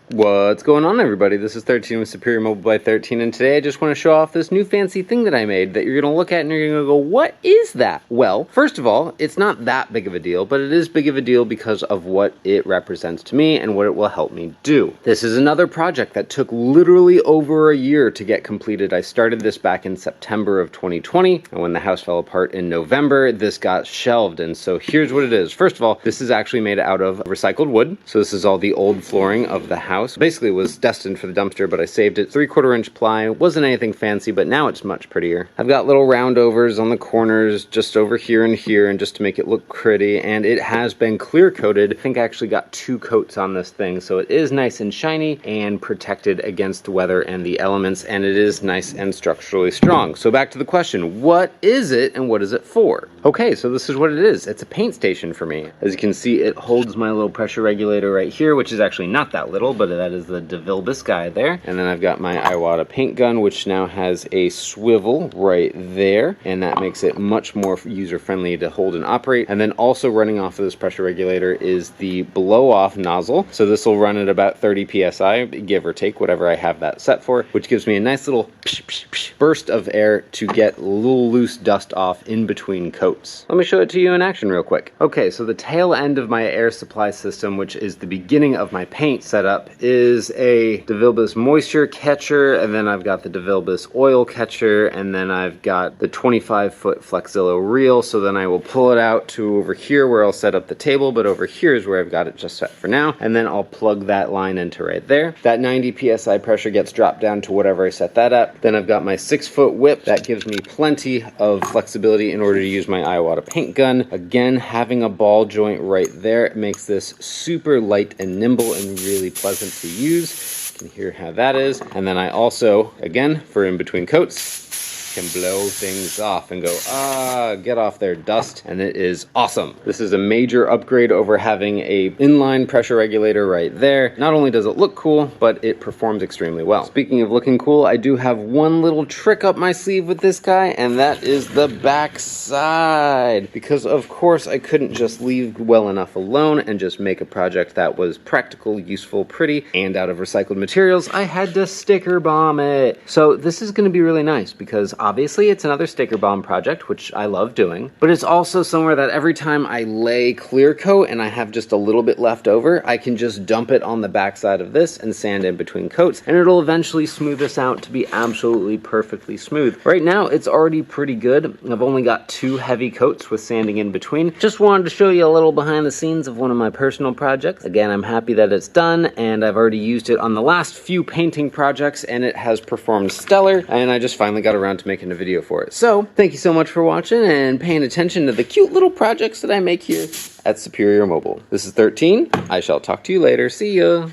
What's going on, everybody? This is 13 with Superior Mobile by 13, and today I just want to show off this new fancy thing that I made that you're going to look at and you're going to go, what is that? Well, first of all, it's not that big of a deal, but it is big of a deal because of what it represents to me and what it will help me do. This is another project that took literally over a year to get completed. I started this back in September of 2020, and when the house fell apart in November, this got shelved, and so here's what it is. First of all, this is actually made out of recycled wood, so this is all the old flooring of the house. Basically, it was destined for the dumpster, but I saved it. 3/4 inch ply. It wasn't anything fancy, but now it's much prettier. I've got little roundovers on the corners, just over here and here, and just to make it look pretty, and it has been clear coated. I think I actually got 2 coats on this thing, so it is nice and shiny and protected against the weather and the elements, and it is nice and structurally strong. So back to the question, what is it and what is it for? Okay, so this is what it is. It's a paint station for me. As you can see, it holds my little pressure regulator right here, which is actually not that little, but that is the DeVilbiss guy there. And then I've got my Iwata paint gun, which now has a swivel right there, and that makes it much more user-friendly to hold and operate. And then also running off of this pressure regulator is the blow-off nozzle. So this will run at about 30 psi, give or take, whatever I have that set for, which gives me a nice little burst of air to get a little loose dust off in between coats. Let me show it to you in action real quick. Okay, so the tail end of my air supply system, which is the beginning of my paint setup, is a DeVilbiss moisture catcher, and then I've got the DeVilbiss oil catcher, and then I've got the 25-foot FlexZilla reel. So then I will pull it out to over here where I'll set up the table, but over here is where I've got it just set for now, and then I'll plug that line into right there. That 90 psi pressure gets dropped down to whatever I set that at. Then I've got my 6-foot whip that gives me plenty of flexibility in order to use my Iwata paint gun. Again, having a ball joint right there makes this super light and nimble and really pleasant to use. You can hear how that is. And then I also, again, for in between coats, can blow things off and go, get off there, dust, and it is awesome. This is a major upgrade over having a inline pressure regulator right there. Not only does it look cool, but it performs extremely well. Speaking of looking cool, I do have one little trick up my sleeve with this guy, and that is the back side. Because of course I couldn't just leave well enough alone and just make a project that was practical, useful, pretty, and out of recycled materials. I had to sticker bomb it. So this is gonna be really nice because obviously it's another sticker bomb project, which I love doing, but it's also somewhere that every time I lay clear coat and I have just a little bit left over, I can just dump it on the backside of this and sand in between coats, and it'll eventually smooth this out to be absolutely perfectly smooth. Right now, it's already pretty good. I've only got 2 heavy coats with sanding in between. Just wanted to show you a little behind the scenes of one of my personal projects. Again, I'm happy that it's done, and I've already used it on the last few painting projects, and it has performed stellar, and I just finally got around to making a video for it. So, thank you so much for watching and paying attention to the cute little projects that I make here at Superior Mobile. This is 13. I shall talk to you later. See ya!